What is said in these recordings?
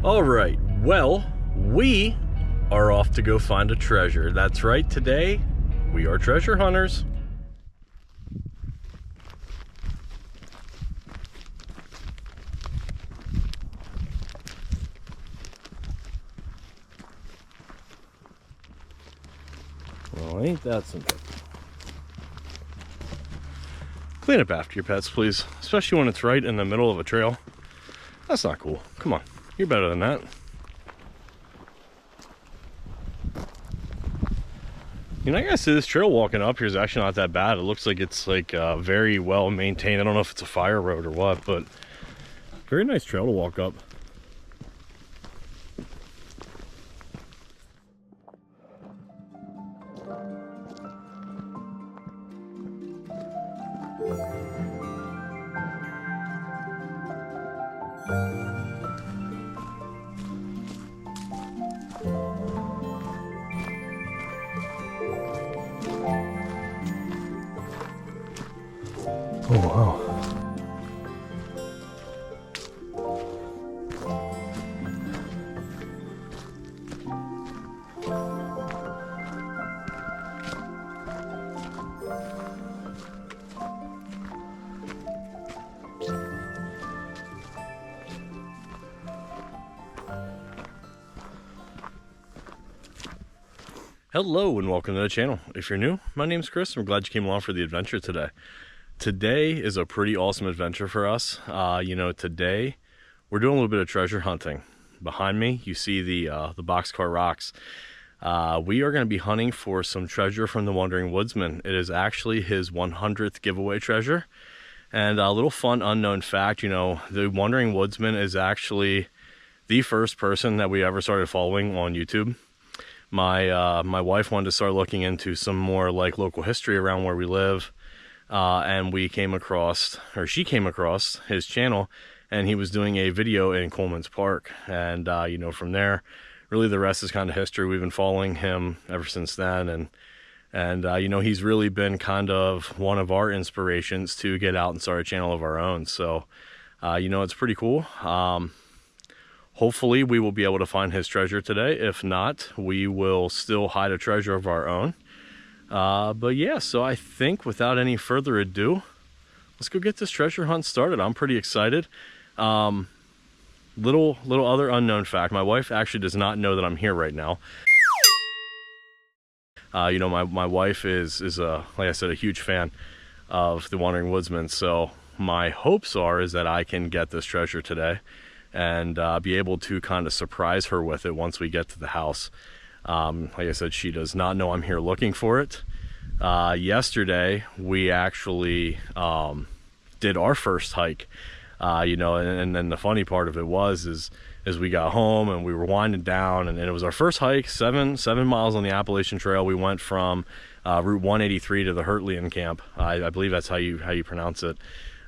All right, well, we are off to go find a treasure. That's right, today we are treasure hunters. Well, ain't that something? Clean up after your pets, please, especially when it's right in the middle of a trail. That's not cool. Come on, you're better than that. You know, I gotta say, this trail walking up here is actually not that bad. It looks like it's like very well maintained. I don't know if it's a fire road or what, but very nice trail to walk up. Oh, wow. Hello and welcome to the channel. If you're new, my name's Chris. I'm glad you came along for the adventure today. Today is a pretty awesome adventure for us. You know, today we're doing a little bit of treasure hunting. Behind me, you see the BoxCar Rocks. We are going to be hunting for some treasure from the Wandering Woodsman. It is actually his 100th giveaway treasure. And a little fun unknown fact, you know, the Wandering Woodsman is actually the first person that we ever started following on YouTube. My wife wanted to start looking into some more like local history around where we live. And we came across, or she came across his channel, and he was doing a video in Coleman's Park. And, you know, from there, really the rest is kind of history. We've been following him ever since then. And you know, he's really been kind of one of our inspirations to get out and start a channel of our own. So, you know, it's pretty cool. Hopefully we will be able to find his treasure today. If not, we will still hide a treasure of our own. But yeah, so I think without any further ado, let's go get this treasure hunt started. I'm pretty excited. Little other unknown fact, my wife actually does not know that I'm here right now. You know, my wife is like I said, a huge fan of the Wandering Woodsman. So my hopes is that I can get this treasure today and be able to kind of surprise her with it once we get to the house. Like I said, she does not know I'm here looking for it. Yesterday we actually did our first hike, you know, and then the funny part of it is we got home and we were winding down, and it was our first hike, seven miles on the Appalachian Trail. We went from Route 183 to the Hertlean camp. I believe that's how you pronounce it.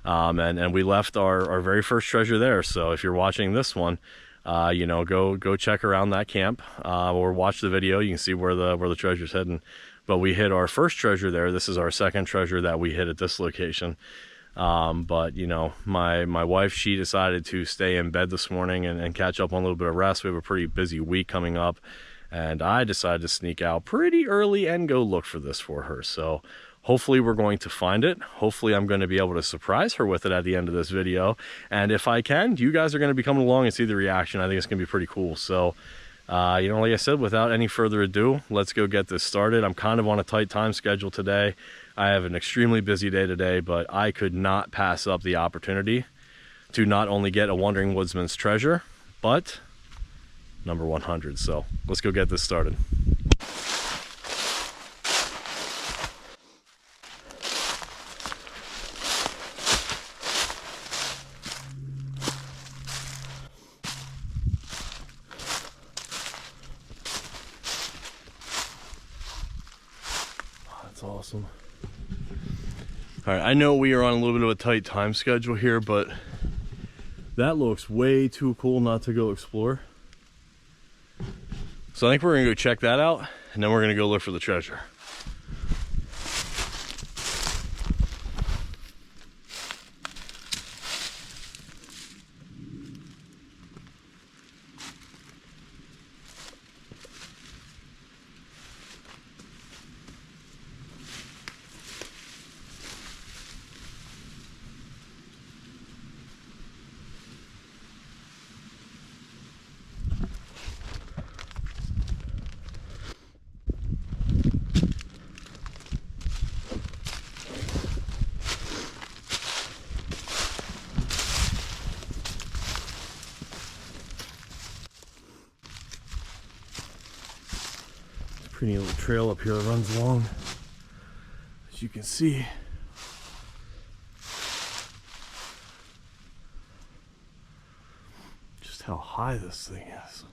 And we left our very first treasure there. So if you're watching this one, you know, go check around that camp, or watch the video. You can see where the treasure's hidden. But we hit our first treasure there. This is our second treasure that we hit at this location. But you know, my wife, she decided to stay in bed this morning and catch up on a little bit of rest. We have a pretty busy week coming up, and I decided to sneak out pretty early and go look for this for her. So hopefully we're going to find it. Hopefully I'm going to be able to surprise her with it at the end of this video. And if I can, you guys are going to be coming along and see the reaction. I think it's going to be pretty cool. So, you know, like I said, without any further ado, let's go get this started. I'm kind of on a tight time schedule today. I have an extremely busy day today, but I could not pass up the opportunity to not only get a Wandering Woodsman's treasure, but number 100. So let's go get this started. That's awesome. All right, I know we are on a little bit of a tight time schedule here, but that looks way too cool not to go explore. So I think we're gonna go check that out, and then we're gonna go look for the treasure. Pretty little trail up here that runs along, as you can see. Just how high this thing is.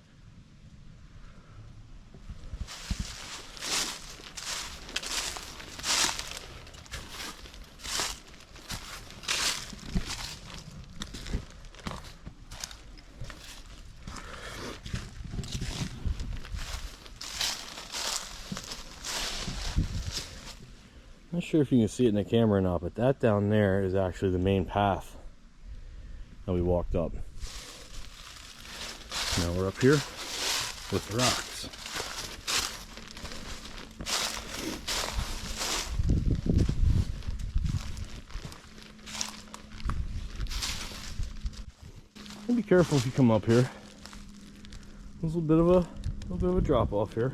Not sure if you can see it in the camera or not, but that down there is actually the main path that we walked up. Now we're up here with the rocks. And be careful if you come up here. There's a little bit of a drop off here.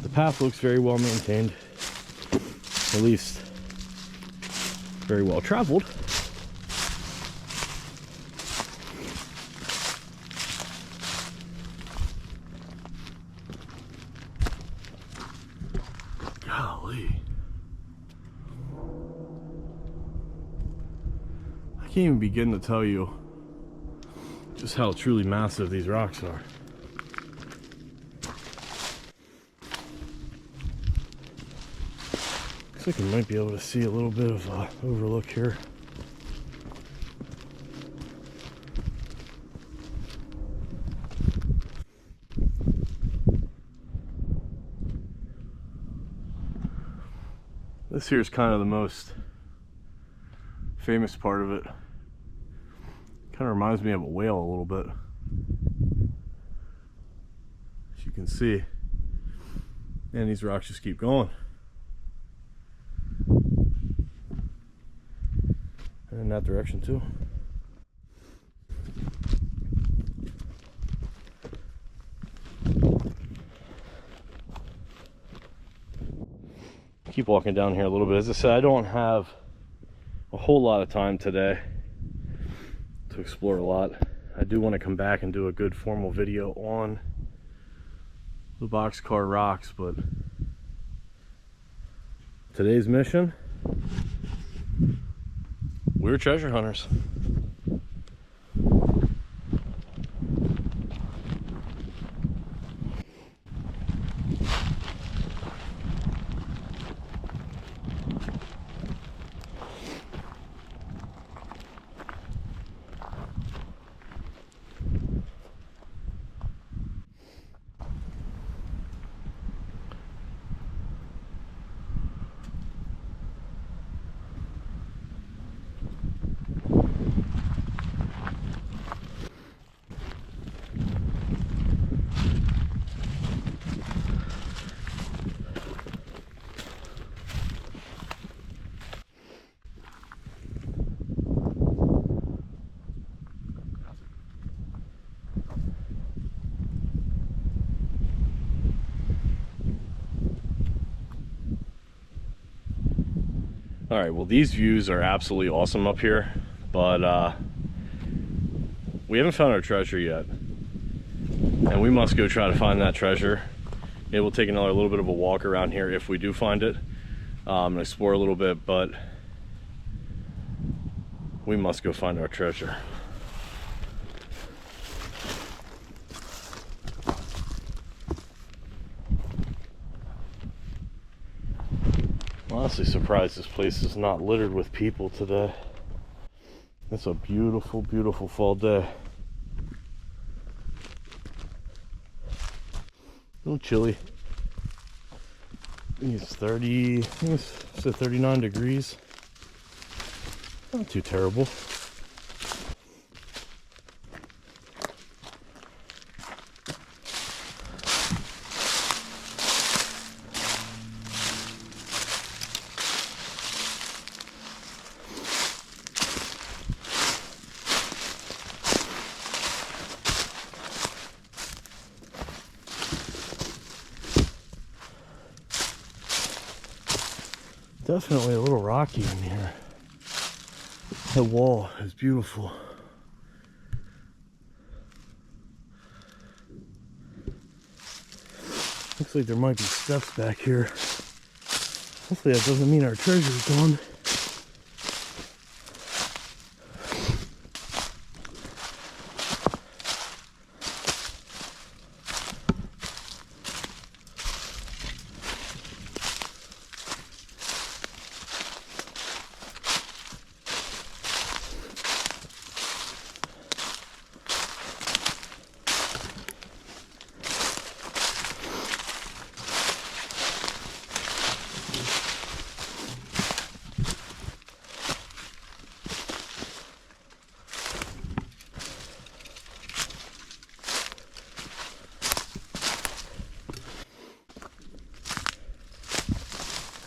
The path looks very well maintained, at least very well traveled. Golly. I can't even begin to tell you just how truly massive these rocks are. I think we might be able to see a little bit of overlook here. This here is kind of the most famous part of it. Kind of reminds me of a whale a little bit. As you can see. And these rocks just keep going. And in that direction too. Keep walking down here a little bit. As I said, I don't have a whole lot of time today to explore a lot. I do want to come back and do a good formal video on the BoxCar Rocks, but today's mission, we're treasure hunters. All right, well, these views are absolutely awesome up here, but we haven't found our treasure yet, and we must go try to find that treasure. Maybe we'll take another little bit of a walk around here if we do find it, and explore a little bit, but we must go find our treasure. I'm honestly surprised this place is not littered with people today. It's a beautiful, beautiful fall day. A little chilly. I think it's 30, I think it's 39 degrees. Not too terrible. Definitely a little rocky in here. The wall is beautiful. Looks like there might be steps back here. Hopefully that doesn't mean our treasure is gone.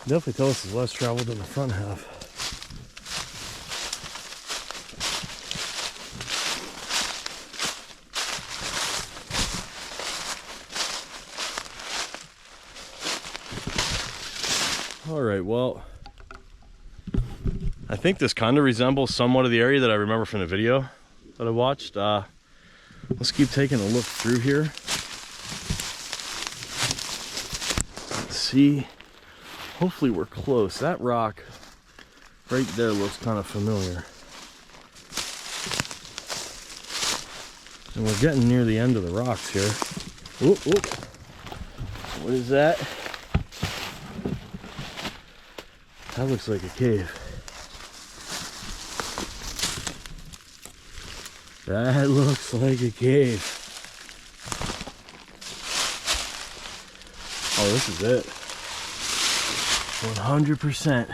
Definitely tell us it's less traveled than the front half. All right, well, I think this kind of resembles somewhat of the area that I remember from the video that I watched. Let's keep taking a look through here. Let's see. Hopefully we're close. That rock right there looks kind of familiar. And we're getting near the end of the rocks here. Oop, oop. What is that? That looks like a cave. That looks like a cave. Oh, this is it. 100%.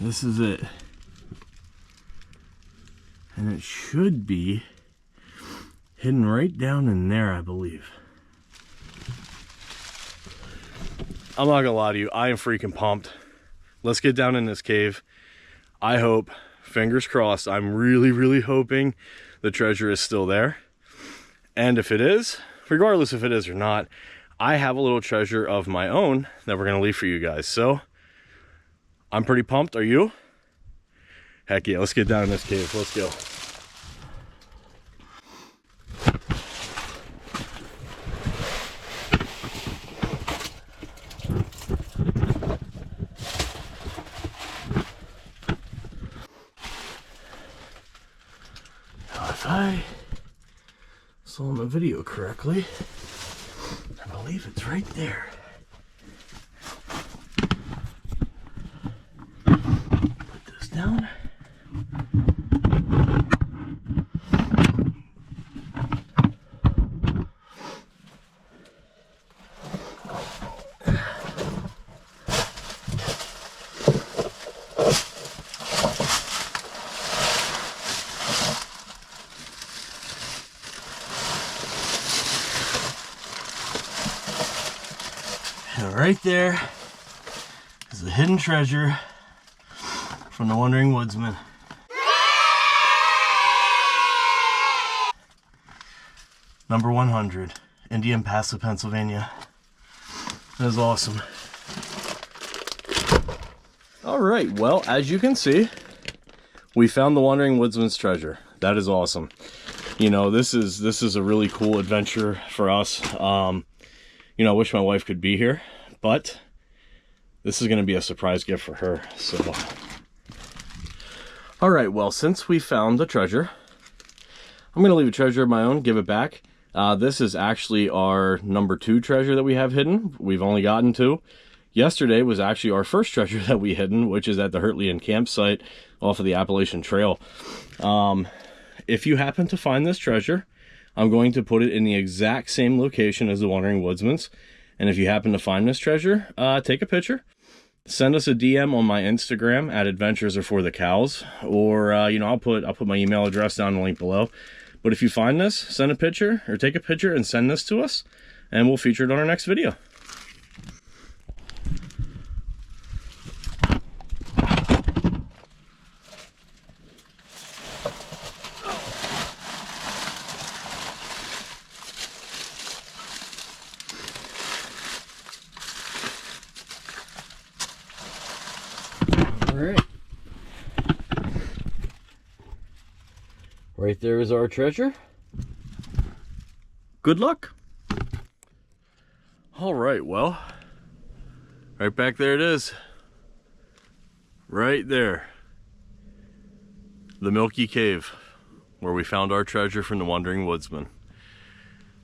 This is it. And it should be hidden right down in there, I believe. I'm not gonna lie to you, I am freaking pumped. Let's get down in this cave. I hope, fingers crossed, I'm really hoping the treasure is still there. And if it is, regardless if it is or not, I have a little treasure of my own that we're gonna leave for you guys. So I'm pretty pumped. Are you? Heck yeah, let's get down in this cave. Let's go. Now, if I saw the video correctly, I believe it's right there. Put this down. And right there is the hidden treasure from the Wandering Woodsman. Number 100, Indian Pass, Pennsylvania. That is awesome. All right, well, as you can see, we found the Wandering Woodsman's treasure. That is awesome. You know, this is a really cool adventure for us. You know, I wish my wife could be here, but this is going to be a surprise gift for her. So, all right, well, since we found the treasure, I'm going to leave a treasure of my own, give it back. This is actually our number 2 treasure that we have hidden. We've only gotten 2. Yesterday was actually our first treasure that we hidden, which is at the Hertleyan campsite off of the Appalachian Trail. If you happen to find this treasure, I'm going to put it in the exact same location as the Wandering Woodsman's. And if you happen to find this treasure, take a picture. Send us a DM on my Instagram at Adventures Are For The Cows. Or, you know, I'll put my email address down in the link below. But if you find this, send a picture or take a picture and send this to us. And we'll feature it on our next video. Alright. Right there is our treasure. Good luck. All right, well, right back there it is. Right there. The Milky Cave, where we found our treasure from the Wandering Woodsman.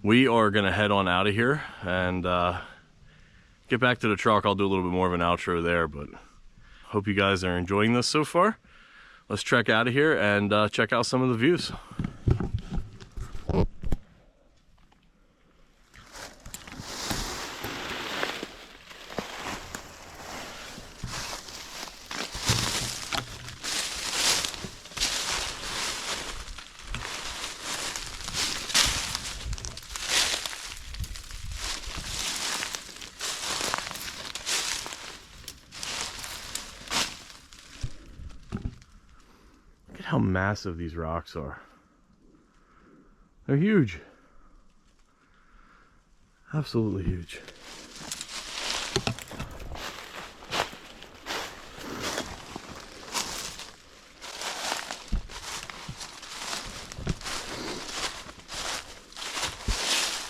We are gonna head on out of here and get back to the truck. I'll do a little bit more of an outro there, but hope you guys are enjoying this so far. Let's trek out of here and check out some of the views. Look at how massive these rocks are. They're huge. Absolutely huge.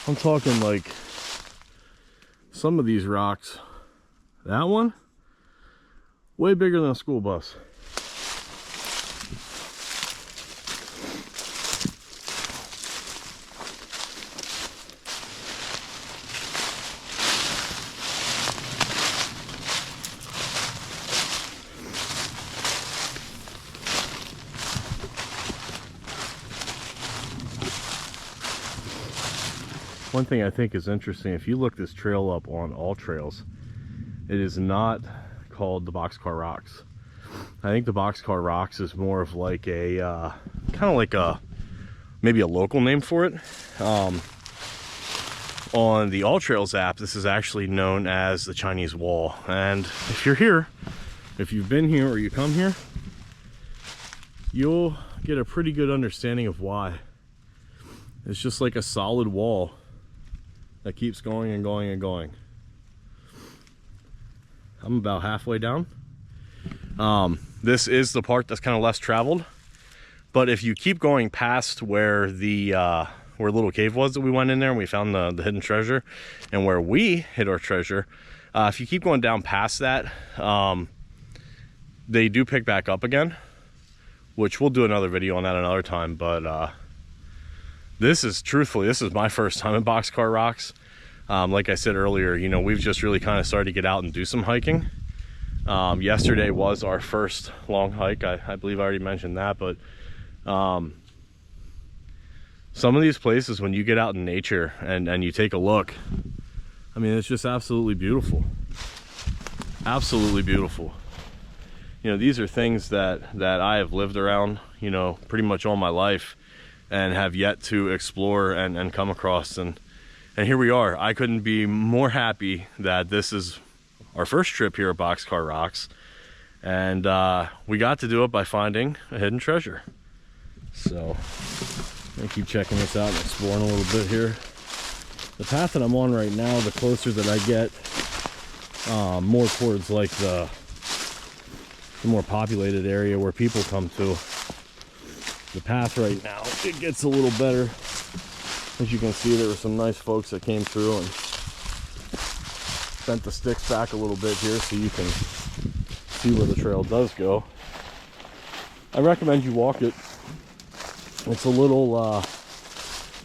I'm talking like some of these rocks. That one, way bigger than a school bus. One thing I think is interesting, if you look this trail up on all trails, it is not called the BoxCar Rocks. I think the BoxCar Rocks is more of like a kind of like a maybe a local name for it. On the All Trails app, this is actually known as the Chinese Wall. And if you're here, if you've been here or you come here, you'll get a pretty good understanding of why. It's just like a solid wall that keeps going and going and going. I'm about halfway down. This is the part that's kind of less traveled, but if you keep going past where the where Little Cave was that we went in there and we found the hidden treasure, and where we hid our treasure, if you keep going down past that, they do pick back up again, which we'll do another video on that another time. But this is my first time in BoxCar Rocks. Like I said earlier, you know, we've just really kind of started to get out and do some hiking. Yesterday was our first long hike. I believe I already mentioned that, but some of these places, when you get out in nature and you take a look, I mean, it's just absolutely beautiful. Absolutely beautiful. You know, these are things that I have lived around, you know, pretty much all my life, and have yet to explore and come across, and here we are. I couldn't be more happy that this is our first trip here at BoxCar Rocks, and we got to do it by finding a hidden treasure. So I'm gonna keep checking this out and exploring a little bit here. The path that I'm on right now, the closer that I get more towards like the more populated area where people come to, the path right now, it gets a little better. As you can see, there were some nice folks that came through and bent the sticks back a little bit here so you can see where the trail does go. I recommend you walk it. It's a little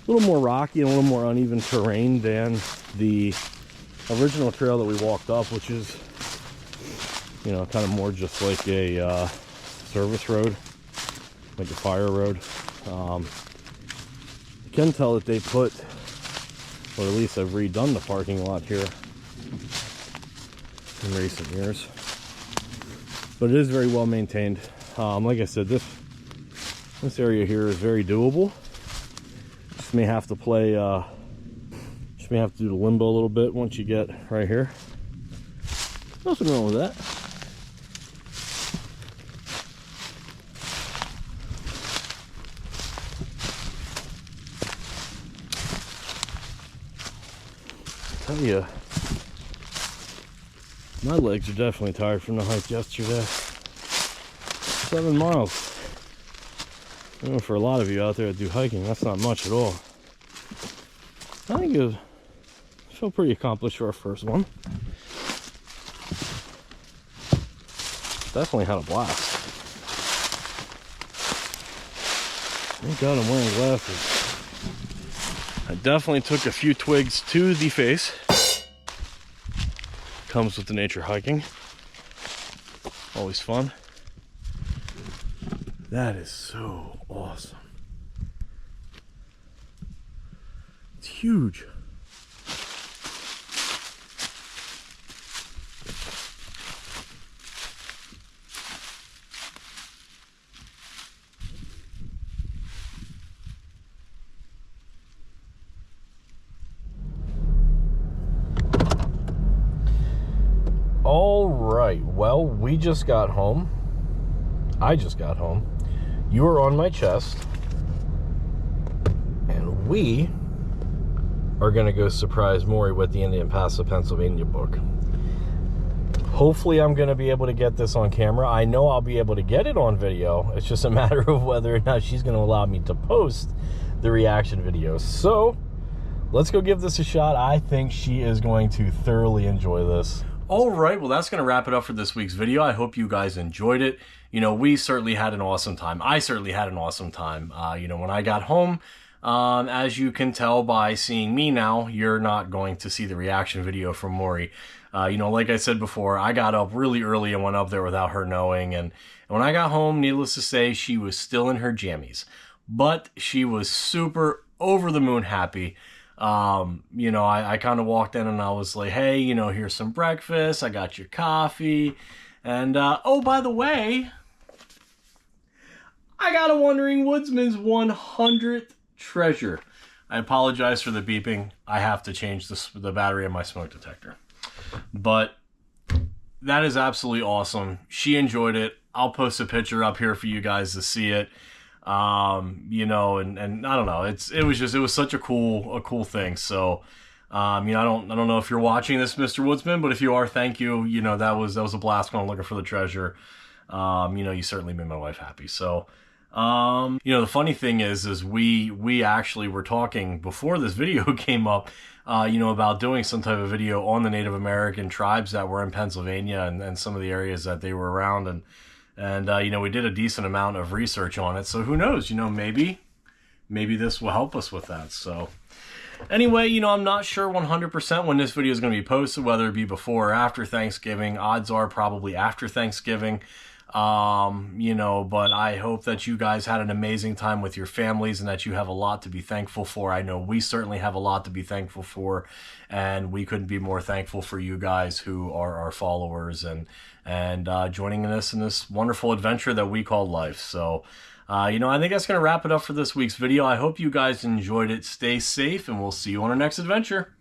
more rocky and a little more uneven terrain than the original trail that we walked up, which is, you know, kind of more just like a service road, like a fire road. You can tell that they put, or at least have redone the parking lot here in recent years, but it is very well maintained. Like I said, this area here is very doable. Just may have to play, just may have to do the limbo a little bit once you get right here. Nothing wrong with that. Tell you, my legs are definitely tired from the hike yesterday. 7 miles. I know for a lot of you out there that do hiking, that's not much at all. I think it felt pretty accomplished for our first one. Definitely had a blast. Thank God I'm wearing glasses. I definitely took a few twigs to the face. Comes with the nature hiking. Always fun. That is so awesome. It's huge. All right, well, we just got home. I just got home. You were on my chest. And we are going to go surprise Maury with the Indian Pass of Pennsylvania book. Hopefully I'm going to be able to get this on camera. I know I'll be able to get it on video. It's just a matter of whether or not she's going to allow me to post the reaction videos. So let's go give this a shot. I think she is going to thoroughly enjoy this. All right, well, that's going to wrap it up for this week's video. I hope you guys enjoyed it. You know, we certainly had an awesome time. I certainly had an awesome time. You know, when I got home, as you can tell by seeing me now, you're not going to see the reaction video from Maury. You know, like I said before, I got up really early and went up there without her knowing. And when I got home, needless to say, she was still in her jammies. But she was super over the moon happy. You know, I kind of walked in and I was like, hey, you know, here's some breakfast. I got your coffee. And, oh, by the way, I got a Wandering Woodsman's 100th treasure. I apologize for the beeping. I have to change the battery in my smoke detector. But that is absolutely awesome. She enjoyed it. I'll post a picture up here for you guys to see it. You know, and I don't know, it was such a cool thing. So, you know, I don't know if you're watching this, Mr. Woodsman, but if you are, thank you. You know, that was a blast going looking for the treasure. You know, you certainly made my wife happy. So, you know, the funny thing is we actually were talking before this video came up, you know, about doing some type of video on the Native American tribes that were in Pennsylvania and some of the areas that they were around. And you know, we did a decent amount of research on it. So who knows, you know, maybe this will help us with that. So anyway, you know, I'm not sure 100% when this video is going to be posted, whether it be before or after Thanksgiving. Odds are probably after Thanksgiving. You know, but I hope that you guys had an amazing time with your families and that you have a lot to be thankful for. I know we certainly have a lot to be thankful for, and we couldn't be more thankful for you guys who are our followers and joining us in this wonderful adventure that we call life. So, you know, I think that's going to wrap it up for this week's video. I hope you guys enjoyed it. Stay safe, and we'll see you on our next adventure.